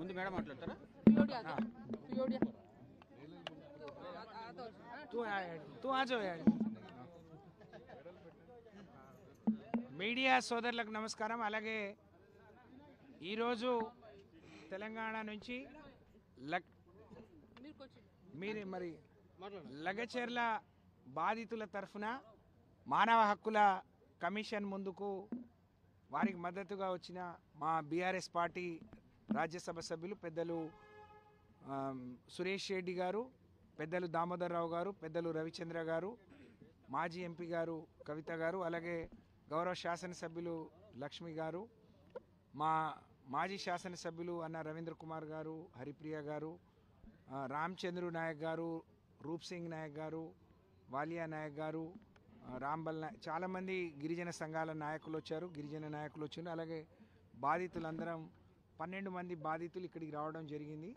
ముందు మేడం మాట్లాడతారా? మీడియా సోదరులకు నమస్కారం. అలాగే ఈరోజు తెలంగాణ నుంచి లగచెర్ల బాధితుల తరఫున మానవ హక్కుల కమిషన్ ముందుకు వారికి మద్దతుగా వచ్చిన మా బీఆర్ఎస్ పార్టీ రాజ్యసభ సభ్యులు పెద్దలు సురేష్ రెడ్డి గారు, పెద్దలు దామోదర్ రావు గారు, పెద్దలు రవిచంద్ర గారు, మాజీ ఎంపీ గారు కవిత గారు, అలాగే గౌరవ శాసనసభ్యులు లక్ష్మి గారు, మా మాజీ శాసనసభ్యులు అన్న రవీంద్ర కుమార్ గారు, హరిప్రియ గారు, రామచంద్రు నాయక్ గారు, రూప్ సింగ్ నాయక్ గారు, వాలియా నాయక్ గారు, రాంబల్ నాయక్, చాలామంది గిరిజన సంఘాల నాయకులు వచ్చారు, గిరిజన నాయకులు వచ్చారు. అలాగే బాధితులందరం 12 మంది బాధితులు ఇక్కడికి రావడం జరిగింది.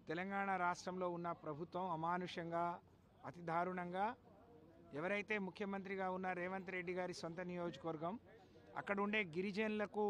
తెలంగాణ రాష్ట్రంలో ఉన్న ప్రభుత్వం అమానుషంగా, అతి దారుణంగా ఎవరైతే ముఖ్యమంత్రిగా ఉన్న రేవంత్ రెడ్డి గారి సొంత నియోజకవర్గం, అక్కడ ఉండే గిరిజనులకు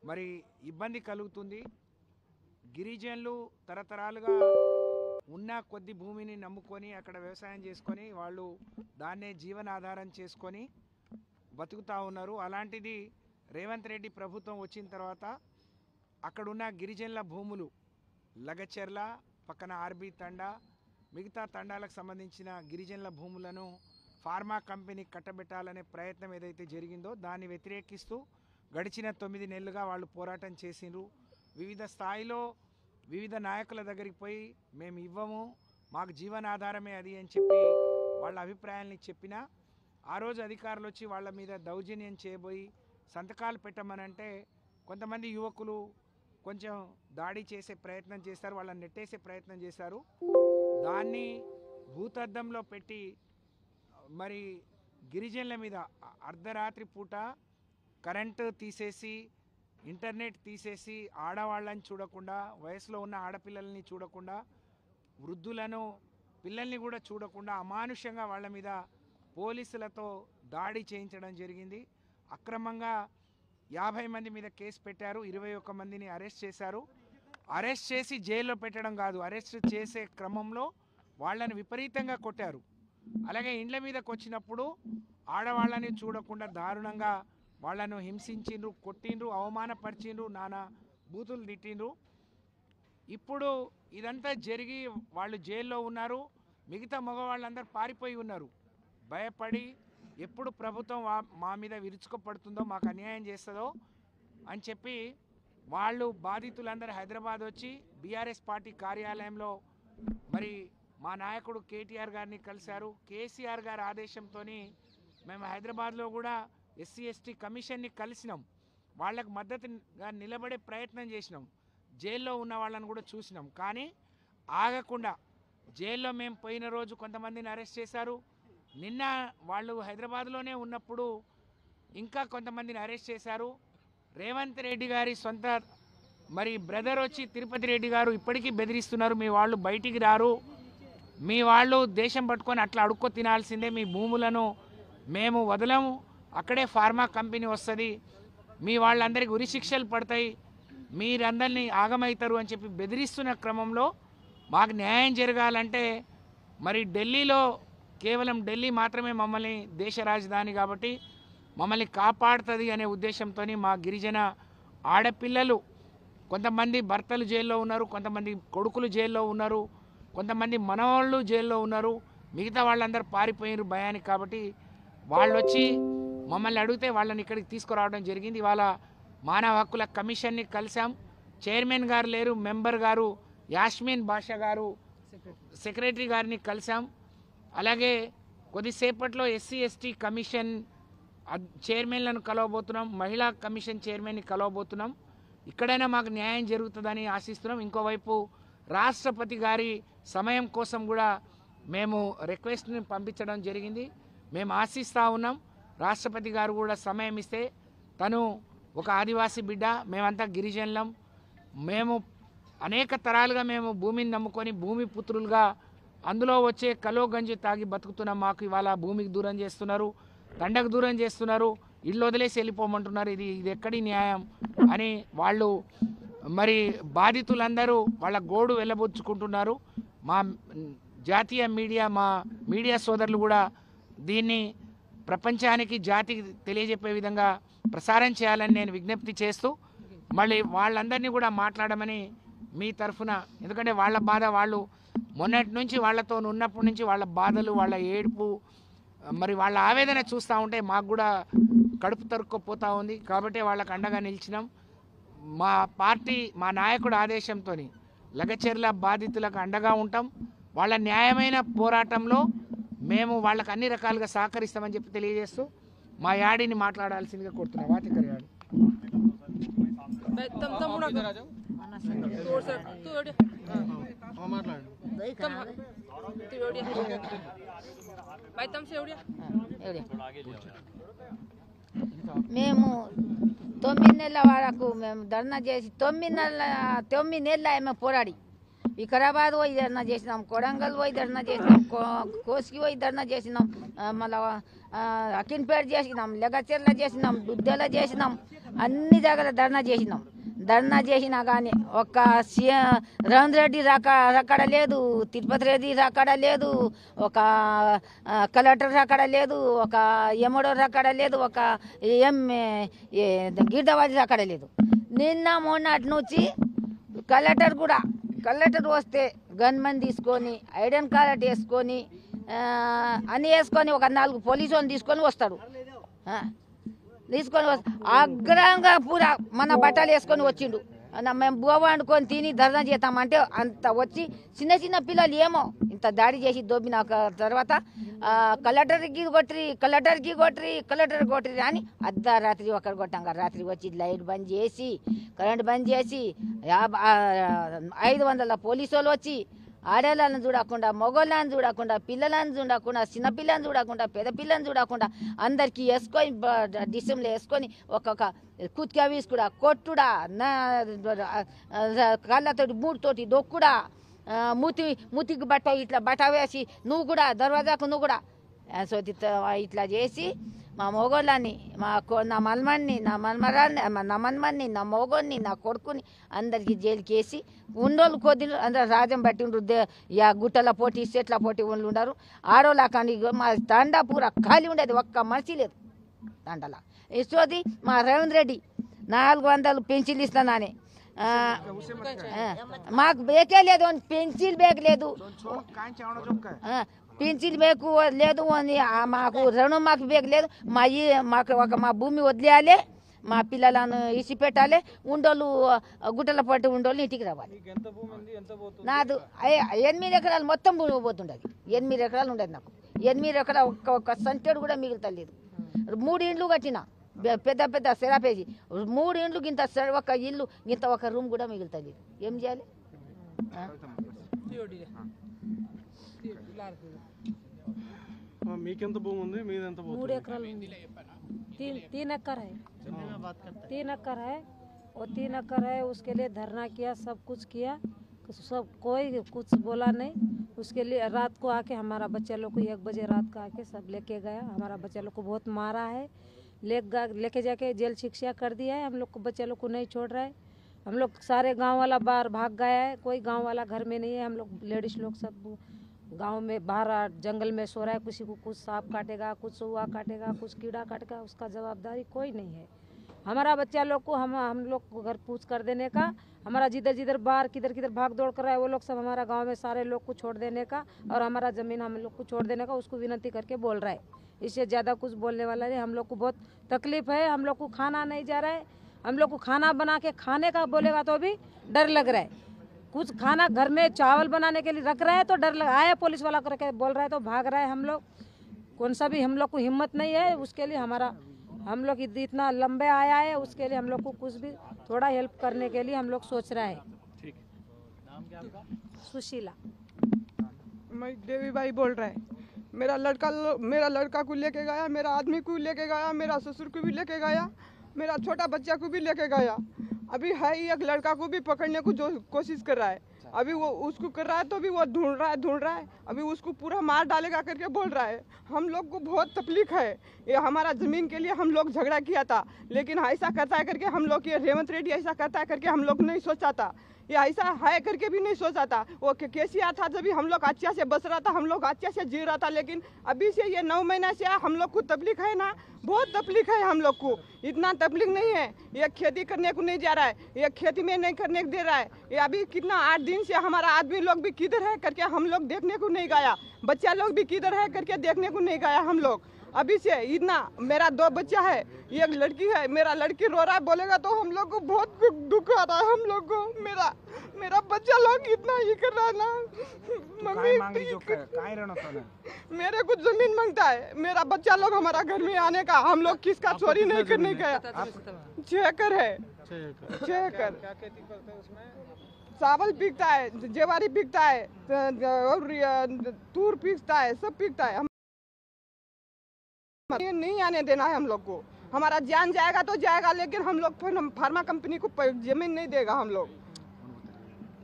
మరి ఇబ్బంది కలుగుతుంది. గిరిజనులు తరతరాలుగా ఉన్న కొద్ది భూమిని నమ్ముకొని అక్కడ వ్యవసాయం చేసుకొని వాళ్ళు దాన్నే జీవనాధారం చేసుకొని బతుకుతూ ఉన్నారు. అలాంటిది రేవంత్ రెడ్డి ప్రభుత్వం వచ్చిన తర్వాత అక్కడున్న గిరిజనుల భూములు లగచెర్ల పక్కన ఆర్బీ తండా, మిగతా తండాలకు సంబంధించిన గిరిజనుల భూములను ఫార్మా కంపెనీ కట్టబెట్టాలనే ప్రయత్నం ఏదైతే జరిగిందో దాన్ని వ్యతిరేకిస్తూ గడిచిన 9 నెలలుగా వాళ్ళు పోరాటం చేసిండ్రు. వివిధ స్థాయిలో వివిధ నాయకుల దగ్గరికి పోయి మేము ఇవ్వము, మాకు జీవనాధారమే అది అని చెప్పి వాళ్ళ అభిప్రాయాల్ని చెప్పినా ఆ రోజు అధికారులు వచ్చి వాళ్ళ మీద దౌర్జన్యం చేయబోయి సంతకాలు పెట్టమనంటే కొంతమంది యువకులు కొంచెం దాడి చేసే ప్రయత్నం చేస్తారు, వాళ్ళని నెట్టేసే ప్రయత్నం చేశారు. దాన్ని భూతద్దంలో పెట్టి మరి గిరిజనుల మీద అర్ధరాత్రి పూట కరెంటు తీసేసి, ఇంటర్నెట్ తీసేసి, ఆడవాళ్ళని చూడకుండా, వయసులో ఉన్న ఆడపిల్లల్ని చూడకుండా, వృద్ధులను పిల్లల్ని కూడా చూడకుండా అమానుషంగా వాళ్ళ మీద పోలీసులతో దాడి చేయించడం జరిగింది. అక్రమంగా 50 మంది మీద కేసు పెట్టారు, 21 మందిని అరెస్ట్ చేశారు. అరెస్ట్ చేసి జైల్లో పెట్టడం కాదు, అరెస్ట్ చేసే క్రమంలో వాళ్ళని విపరీతంగా కొట్టారు. అలాగే ఇండ్ల మీదకి వచ్చినప్పుడు ఆడవాళ్ళని చూడకుండా దారుణంగా వాళ్ళను హింసించిండ్రు, కొట్టిండ్రు, అవమానపరిచిండ్రు, నానా బూతులు తిట్టిండ్రు. ఇప్పుడు ఇదంతా జరిగి వాళ్ళు జైల్లో ఉన్నారు. మిగతా మగవాళ్ళందరూ పారిపోయి ఉన్నారు, భయపడి ఎప్పుడు ప్రభుత్వం మా మీద విరుచుకుపడుతుందో, మాకు అన్యాయం చేస్తుందో అని చెప్పి వాళ్ళు బాధితులందరూ హైదరాబాద్ వచ్చి బీఆర్ఎస్ పార్టీ కార్యాలయంలో మరి మా నాయకుడు కేటీఆర్ గారిని కలిశారు. కేసీఆర్ గారి ఆదేశంతో మేము హైదరాబాద్లో కూడా ఎస్సీ ఎస్టీ కమిషన్ని కలిసినాం, వాళ్ళకు మద్దతుగా నిలబడే ప్రయత్నం చేసినాం, జైల్లో ఉన్న వాళ్ళని కూడా చూసినాం. కానీ ఆగకుండా జైల్లో మేము పోయిన రోజు కొంతమందిని అరెస్ట్ చేశారు. నిన్న వాళ్ళు హైదరాబాద్లోనే ఉన్నప్పుడు ఇంకా కొంతమందిని అరెస్ట్ చేశారు. రేవంత్ రెడ్డి గారి సొంత మరి బ్రదర్ వచ్చి తిరుపతి రెడ్డి గారు ఇప్పటికీ బెదిరిస్తున్నారు, మీ వాళ్ళు బయటికి రారు, మీ వాళ్ళు దేశం పట్టుకొని అట్లా అడుక్కో తినాల్సిందే, మీ భూములను మేము వదలము, అక్కడే ఫార్మా కంపెనీ వస్తుంది, మీ వాళ్ళందరికీ ఉరిశిక్షలు పడతాయి, మీరందరినీ ఆగమవుతారు అని చెప్పి బెదిరిస్తున్న క్రమంలో మాకు న్యాయం జరగాలంటే మరి ఢిల్లీలో కేవలం ఢిల్లీ మాత్రమే మమ్మల్ని దేశ రాజధాని కాబట్టి మమ్మల్ని కాపాడుతుంది అనే ఉద్దేశంతో మా గిరిజన ఆడపిల్లలు కొంతమంది భర్తలు జైల్లో ఉన్నారు, కొంతమంది కొడుకులు జైల్లో ఉన్నారు, కొంతమంది మనవాళ్ళు జైల్లో ఉన్నారు, మిగతా వాళ్ళందరూ పారిపోయినారు భయానికి. కాబట్టి వాళ్ళు వచ్చి మమ్మల్ని అడిగితే వాళ్ళని ఇక్కడికి తీసుకురావడం జరిగింది. ఇవాళ మానవ హక్కుల కమిషన్ని కలిసాం. చైర్మన్ గారు లేరు, మెంబర్ గారు యాస్మిన్ బాషా గారు సెక్రటరీ గారిని కలిసాం. అలాగే కొద్దిసేపట్లో ఎస్సీ ఎస్టీ కమిషన్ చైర్మన్లను కలవబోతున్నాం, మహిళా కమిషన్ చైర్మన్ని కలవబోతున్నాం. ఇక్కడైనా మాకు న్యాయం జరుగుతుందని ఆశిస్తున్నాం. ఇంకోవైపు రాష్ట్రపతి గారి సమయం కోసం కూడా మేము రిక్వెస్ట్ని పంపించడం జరిగింది. మేము ఆశిస్తూ ఉన్నాం రాష్ట్రపతి గారు కూడా సమయం ఇస్తే. తను ఒక ఆదివాసీ బిడ్డ, మేమంతా గిరిజనులం, మేము అనేక తరాలుగా మేము భూమిని నమ్ముకొని భూమి పుత్రులుగా అందులో వచ్చే కలో గంజి తాగి బతుకుతున్నాం. మాకు ఇవాళ భూమికి దూరం చేస్తున్నారు, తండకు దూరం చేస్తున్నారు, ఇల్లు వదిలేసి వెళ్ళిపోమంటున్నారు. ఇది ఎక్కడి న్యాయం అని వాళ్ళు మరి బాధితులందరూ వాళ్ళ గోడు వెళ్ళబుచ్చుకుంటున్నారు. మా జాతీయ మీడియా, మా మీడియా సోదరులు కూడా దీన్ని ప్రపంచానికి, జాతికి తెలియజెప్పే విధంగా ప్రసారం చేయాలని నేను విజ్ఞప్తి చేస్తూ, మళ్ళీ వాళ్ళందరినీ కూడా మాట్లాడమని మీ తరఫున, ఎందుకంటే వాళ్ళ బాధ వాళ్ళు మొన్నటి నుంచి వాళ్ళతో ఉన్నప్పటి నుంచి వాళ్ళ బాధలు, వాళ్ళ ఏడుపు, మరి వాళ్ళ ఆవేదన చూస్తూ ఉంటే మాకు కూడా కడుపు తరుక్కుపోతూ ఉంది. కాబట్టి వాళ్ళకు అండగా నిలిచినాం. మా పార్టీ, మా నాయకుడు ఆదేశంతో లగచెర్ల బాధితులకు అండగా ఉంటాం. వాళ్ళ న్యాయమైన పోరాటంలో మేము వాళ్ళకు అన్ని రకాలుగా సహకరిస్తామని చెప్పి తెలియజేస్తూ మా యాడిని మాట్లాడాల్సిందిగా కోరుతున్నాం. వాతికర్ యాడి మేము 9 నెలల వరకు మేము ధర్నా చేసి 9 నెలల మేము పోరాడి వికారాబాద్ పోయి ధర్నా చేసినాం, కొడంగల్ పోయి ధర్నా చేసినాం, కోసికి పోయి ధర్నా చేసినాం, మళ్ళీ అకిన్పేట చేసినాం, లగచెర్ల చేసినాం, దుద్దెల చేసినాం, అన్ని దగ్గర ధర్నా చేసినాం. ధర్నా చేసినా కానీ ఒక్క రేవంత్ రెడ్డి రక్కడ లేదు, తిరుపతి రెడ్డి రక్కడ లేదు, ఒక కలెక్టర్ రక్కడ లేదు, ఒక ఎమ్మెల్యే రక్కడ లేదు, ఒక గిరిదవాది రక్కడ లేదు. నిన్న మొన్నటి నుంచి కలెక్టర్ వస్తే గన్మెన్ తీసుకొని, ఐడెన్ కార్డ్ వేసుకొని, అన్నీ వేసుకొని ఒక 4 పోలీసు వాళ్ళని తీసుకొని వస్తాడు. అగ్రంగా పూరా మన బట్టలు వేసుకొని వచ్చిండు. మేము బువ్వ వండుకొని తిని ధర్నా చేస్తామంటే అంత వచ్చి చిన్న చిన్న పిల్లలు ఏమో ఇంత దాడి చేసి దొబ్బిన తర్వాత కలెక్టర్కి కొట్టిరి అని అర్ధరాత్రి ఒకరు కొట్టాం. రాత్రి వచ్చి లైట్ బంద్ చేసి, కరెంట్ బంద్ చేసి 500 పోలీసు వాళ్ళు వచ్చి ఆడవాళ్ళని చూడకుండా, మగవాళ్ళని చూడకుండా, పిల్లలను చూడకుండా, చిన్నపిల్లని చూడకుండా, పెద్ద పిల్లని చూడకుండా అందరికీ వేసుకొని డిసెంలో వేసుకొని ఒక్కొక్క కుత్కా వీసుకుడా, కొట్టుడా, కాళ్ళతోటి మూడుతోటి దొక్కుడా, మూతికి బట్ట ఇట్లా బట్ట వేసి నువ్వు కూడా దర్వాజాకు నువ్వు కూడా ఇట్లా చేసి మా మొగోళ్ళని, నా మల్మన్ని, నా మన్మరాన్ని, నా మన్మన్ని, నా మొగోన్ని, నా కొడుకుని అందరికీ జైలుకి వేసి ఉండోళ్ళు కొద్ది అందరూ రాజ్యం బట్టి ఉండ్రు. గుట్టల పోటీ, చెట్ల పోటీ వాళ్ళు ఉండరు. ఆడోళ్ళ కానీ మా తండా పూర ఖాళీ ఉండేది, ఒక్క మనిషి లేదు తండలా. ఇస్తోది మా రేవంత్ రెడ్డి 400 పెన్సిల్ ఇస్తానని మాకు బేకే లేదు, పెన్సిల్ బేక్ లేదు, పెన్సిల్ బేకు లేదు, మాకు రుణం మాకు బేక్ లేదు. మా భూమి వదిలేయాలి, మా పిల్లలను ఇసి పెట్టాలి, ఉండోళ్ళు గుట్టల పట్టి ఉండోళ్ళు ఇంటికి రావాలి. నాది 8 ఎకరాలు మొత్తం భూమి పోతుండదు. 8 ఎకరాలు ఉండదు నాకు. 8 ఎకరాలు ఒక్క సంటేడు కూడా మిగులుతలేదు. 3 ఇండ్లు కట్టిన, పెద్ద సెరాపేసి 3 ఇండ్లు గింత, ఒక ఇల్లు గింత, ఒక రూమ్ కూడా మిగులుతలేదు. ఏం చేయాలి? మీకెంత భూమి ఉంది? మీదెంత? 3 ఎకరాలు ఉంది. 3 एकड़ है, 3 एकड़ है, और 3 एकड़ है। उसके लिए धरना किया, सब कुछ किया, सब कोई कुछ बोला नहीं। उसके लिए रात को आके हमारा बच्चा लोग को 1 बजे रात को आके सब लेके गया। हमारा बच्चा लोग को बहुत मारा है, लेके जाके जेल शिक्षा कर दिया है। हम लोग को बच्चा लोग को नहीं छोड़ रहा है। हम लोग सारे गांव वाला बाहर भाग गया है, कोई गांव वाला घर में नहीं है। हम लोग लेडीज लोग सब गांव में बाहर जंगल में सो रहा है। किसी को कुछ सांप काटेगा, कुछ सुआ काटेगा, कुछ कीड़ा काटेगा, उसका जवाबदारी कोई नहीं है। हमारा बच्चा लोग को हम लोग को घर पूछ कर देने का, हमारा जिधर बाहर किधर भाग दौड़ कर रहा है वो लोग सब हमारा गांव में सारे लोग को छोड़ देने का, और हमारा ज़मीन हम लोग को छोड़ देने का उसको विनती करके बोल रहा है। इससे ज़्यादा कुछ बोलने वाला नहीं। हम लोग को बहुत तकलीफ़ है, हम लोग को खाना नहीं जा रहा है। हम लोग को खाना बना के खाने का बोलेगा तो भी डर लग रहा है। कुछ खाना घर में चावल बनाने के लिए रख रहा है तो डर लग आया, पुलिस वाला करके बोल रहा है तो भाग रहा है। हम लोग कौन सा भी हम लोग को हिम्मत नहीं है। उसके लिए हम लोग इतना लंबे आया है, उसके लिए हम लोग को कुछ भी थोड़ा हेल्प करने के लिए हम लोग सोच रहा है। ठीक, नाम क्या आपका? सुशीला। मैं देवी भाई बोल रहा है। मेरा लड़का को लेके गया, मेरा आदमी को लेके गया, मेरा ससुर को भी लेके गया, मेरा छोटा बच्चा को भी लेके गया। अभी है एक लड़का को भी पकड़ने को जो कोशिश कर रहा है। अभी वो उसको कर रहा है तो भी वो ढूंढ रहा है अभी उसको पूरा मार डालेगा करके बोल रहा है। हम लोग को बहुत तकलीफ है। ये हमारा ज़मीन के लिए हम लोग झगड़ा किया था, लेकिन ऐसा करता है करके हम लोग ये रेवंत रेड्डी ऐसा करता है करके हम लोग नहीं सोचा था। ये ऐसा है करके भी नहीं सोचा था। वो केसीआर था जब भी हम लोग अच्छा से बस रहा था, हम लोग अच्छा से जी रहा था, लेकिन अभी से ये 9 महीना से हम लोग को तकलीफ है ना, बहुत तकलीफ है हम लोग को। इतना तकलीफ नहीं है, ये खेती करने को नहीं जा रहा है, ये खेती में नहीं करने को दे रहा है। ये अभी कितना 8 दिन से हमारा आदमी लोग भी किधर है करके हम लोग देखने को नहीं गया, बच्चा लोग भी किधर है करके देखने को नहीं गया हम लोग। अभी से इतना, मेरा 2 बच्चा है, एक लड़की है, मेरा लड़की रो रहा है, बोलेगा तो हम लोग को बहुत दुख आ रहा है। हम लोग को मेरा बच्चा लोग इतना ही कर रहा है ना। मेरे को जमीन मांगता है, मेरा बच्चा लोग हमारा घर में आने का, हम लोग किसका चोरी नहीं करने गया। 6 एकड़ है, 6 एकड़। क्या खेती करते हैं उसमें? चावल बिकता है, जेवारी बिकता है, और तूर बिकता है, सब बिकता है। नहीं आने देना है हम लोग को। हमारा जान जाएगा तो जाएगा, लेकिन हम लोग फार्मा कंपनी को जमीन नहीं देगा हम लोग।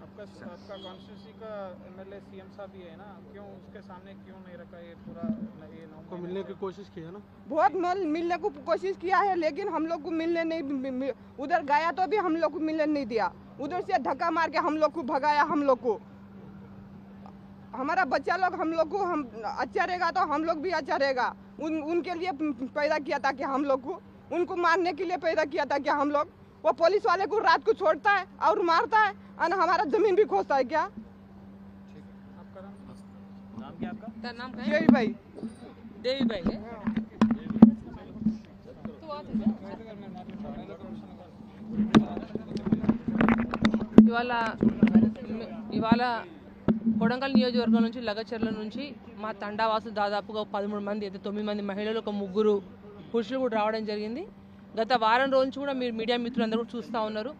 आपका कॉन्स्टिट्यूंसी का एमएलए सीएम साहब भी है ना, क्यों उसके सामने क्यों नहीं रखा ये पूरा? ये को मिलने की कोशिश की है ना, बहुत मिलने को कोशिश किया है, लेकिन हम लोग को मिलने नहीं, उधर गया तो भी हम लोग को मिलने नहीं दिया। उधर से धक्का मार के हम लोग को भगाया। हम लोग को हमारा बच्चा लोग हम लोग को हम अच्छा रहेगा तो हम लोग भी अच्छा रहेगा। उनके लिए पैदा किया था कि हम लोग को, उनको मारने के लिए पैदा किया था क्या हम लोग? वो पुलिस वाले को रात को छोड़ता है और मारता है और हमारा जमीन भी खोजता है क्या? आपका नाम क्या? आपका नाम देवी भाई। देवी भाई है। ఇవాళ కొడంగల్ నియోజకవర్గం నుంచి లగచర్ల నుంచి మా తండావాసులు దాదాపుగా 13 మంది, అయితే 9 మంది మహిళలు, ఒక 3 పురుషులు కూడా రావడం జరిగింది. గత వారం రోజు నుంచి కూడా మీరు మీడియా మిత్రులందరూ కూడా చూస్తూ ఉన్నారు.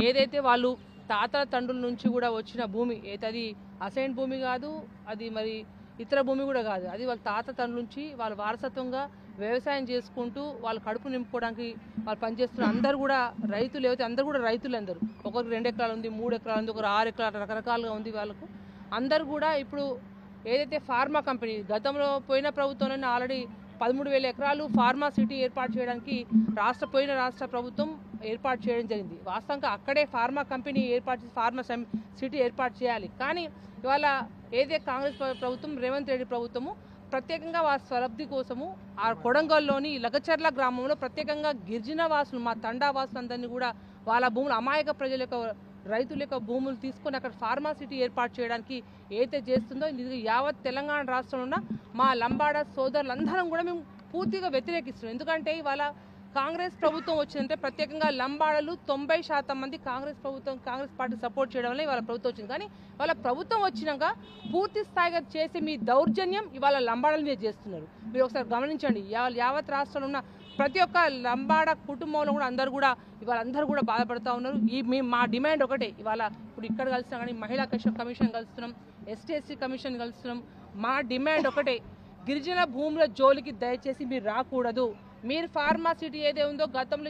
ఏదైతే వాళ్ళు తాతల తండ్రుల నుంచి కూడా వచ్చిన భూమి, అయితే అది అసైన్ భూమి కాదు, అది మరి ఇతర భూమి కూడా కాదు, అది వాళ్ళ తాత తండ్రుల నుంచి వాళ్ళు వారసత్వంగా వ్యవసాయం చేసుకుంటూ వాళ్ళ కడుపు నింపుకోవడానికి వాళ్ళు పనిచేస్తున్న అందరూ కూడా రైతులు. ఏవైతే అందరూ కూడా రైతులు, అందరూ ఒకరికి 2 ఎకరాలు ఉంది, 3 ఎకరాలు ఉంది, ఒకరు 6 ఎకరాలు, రకరకాలుగా ఉంది వాళ్ళకు. అందరూ కూడా ఇప్పుడు ఏదైతే ఫార్మా కంపెనీ గతంలో పోయిన ప్రభుత్వంలోనే ఆల్రెడీ 13,000 ఎకరాలు ఫార్మా సిటీ ఏర్పాటు చేయడానికి పోయిన రాష్ట్ర ప్రభుత్వం ఏర్పాటు చేయడం జరిగింది. వాస్తవంగా అక్కడే ఫార్మా కంపెనీ ఫార్మా సిటీ ఏర్పాటు చేయాలి. కానీ ఇవాళ ఏదైతే కాంగ్రెస్ ప్రభుత్వం, రేవంత్ రెడ్డి ప్రభుత్వము ప్రత్యేకంగా వారి స్వలబ్ధి కోసము ఆ కొడంగల్లోని లగచర్ల గ్రామంలో ప్రత్యేకంగా గిరిజన వాసులు, మా తండా వాసులందరినీ కూడా వాళ్ళ భూములు, అమాయక ప్రజల యొక్క రైతుల యొక్క భూములు తీసుకొని అక్కడ ఫార్మా సిటీ ఏర్పాటు చేయడానికి ఏదైతే చేస్తుందో, ఇది యావత్ తెలంగాణ రాష్ట్రంలో ఉన్న మా లంబాడ సోదరులందరం కూడా మేము పూర్తిగా వ్యతిరేకిస్తున్నాం. ఎందుకంటే ఇవాళ కాంగ్రెస్ ప్రభుత్వం వచ్చిందంటే ప్రత్యేకంగా లంబాడలు 90% మంది కాంగ్రెస్ పార్టీ సపోర్ట్ చేయడం వల్ల ఇవాళ ప్రభుత్వం వచ్చింది. కానీ వాళ్ళ ప్రభుత్వం వచ్చినాక పూర్తి స్థాయిగా చేసి మీ దౌర్జన్యం ఇవాళ లంబాడల మీద చేస్తున్నారు. మీరు ఒకసారి గమనించండి. యావత్ రాష్ట్రంలో ఉన్న ప్రతి ఒక్క లంబాడ కుటుంబంలో కూడా అందరూ కూడా బాధపడుతూ ఉన్నారు. మా డిమాండ్ ఒకటే, ఇవాళ ఇప్పుడు ఇక్కడ కలుస్తున్నాం కానీ మహిళా కమిషన్ కలుస్తున్నాం, ఎస్టీ కమిషన్ కలుస్తున్నాం. మా డిమాండ్ ఒకటే, గిరిజన భూముల జోలికి దయచేసి మీరు రాకూడదు. మీరు ఫార్మా సిటీ ఏదైతే ఉందో, గతంలో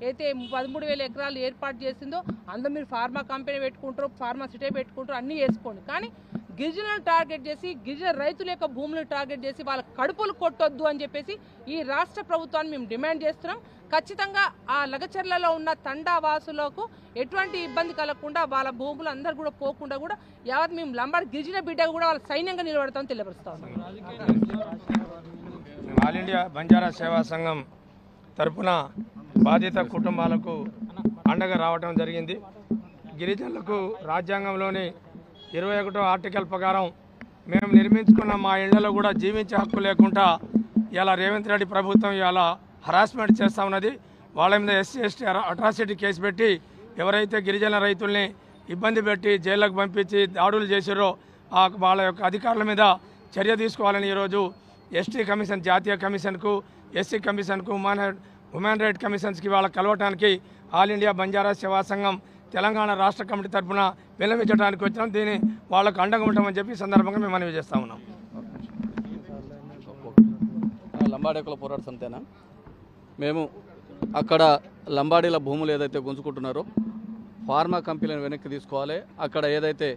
అయితే 13,000 ఎకరాలు ఏర్పాటు చేసిందో అందులో మీరు ఫార్మా కంపెనీ పెట్టుకుంటారు, ఫార్మా సిటీ పెట్టుకుంటారు, అన్నీ చేసుకోండి. కానీ గిరిజనులను టార్గెట్ చేసి, గిరిజన రైతుల యొక్క భూములను టార్గెట్ చేసి వాళ్ళ కడుపులు కొట్టొద్దు అని చెప్పేసి ఈ రాష్ట్ర ప్రభుత్వాన్ని మేము డిమాండ్ చేస్తున్నాం. ఖచ్చితంగా ఆ లగచర్లలో ఉన్న తండా వాసులకు ఎటువంటి ఇబ్బంది కలగకుండా, వాళ్ళ భూములు అందరూ కూడా పోకుండా కూడా యావత్ మేము లంబాడి గిరిజన బిడ్డగా కూడా వాళ్ళ సైన్యంగా నిలబడతామని తెలియపరుస్తా ఉన్నాం. ఆల్ ఇండియా బంజారా సేవా సంఘం తరఫున బాధిత కుటుంబాలకు అండగా రావడం జరిగింది. గిరిజనులకు రాజ్యాంగంలోని 21వ ఆర్టికల్ ప్రకారం మేము నిర్మించుకున్న మా ఇళ్లలో కూడా జీవించే హక్కు లేకుండా ఇలా రేవంత్ రెడ్డి ప్రభుత్వం ఇలా హరాస్మెంట్ చేస్తూ ఉన్నది. వాళ్ళ మీద SC/ST అట్రాసిటీ కేసు పెట్టి ఎవరైతే గిరిజన రైతుల్ని ఇబ్బంది పెట్టి జైళ్ళకు పంపించి దాడులు చేశారో వాళ్ళ యొక్క అధికారుల మీద చర్య తీసుకోవాలని ఈరోజు ఎస్టీ కమిషన్, జాతీయ కమిషన్కు, SC కమిషన్కు, హ్యూమన్ రైట్ కమిషన్స్కి వాళ్ళ కలవటానికి ఆల్ ఇండియా బంజారా సేవా సంఘం తెలంగాణ రాష్ట్ర కమిటీ తరఫున విన్నవించడానికి వచ్చినాం. దీన్ని వాళ్ళకు అండగా ఉంటామని చెప్పి ఈ సందర్భంగా మేము మనవి చేస్తూ ఉన్నాం. లంబాడీ కుల పోరాట సమితేనా మేము అక్కడ లంబాడీల భూములు ఏదైతే గుంజుకుంటున్నారో ఫార్మా కంపెనీలను వెనక్కి తీసుకోవాలి. అక్కడ ఏదైతే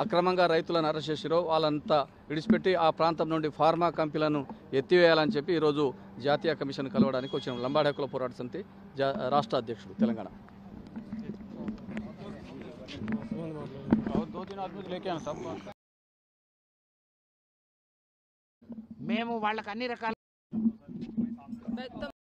అక్రమంగా రైతులను అరెస్ట్ చేసిరో వాళ్ళంతా విడిచిపెట్టి ఆ ప్రాంతం నుండి ఫార్మా కంపెనీలను ఎత్తివేయాలని చెప్పి ఈరోజు జాతీయ కమిషన్ కలవడానికి వచ్చిన లంబాడి హక్కుల పోరాట సమితి రాష్ట్ర అధ్యక్షుడు తెలంగాణ. మేము వాళ్ళకి అన్ని రకాల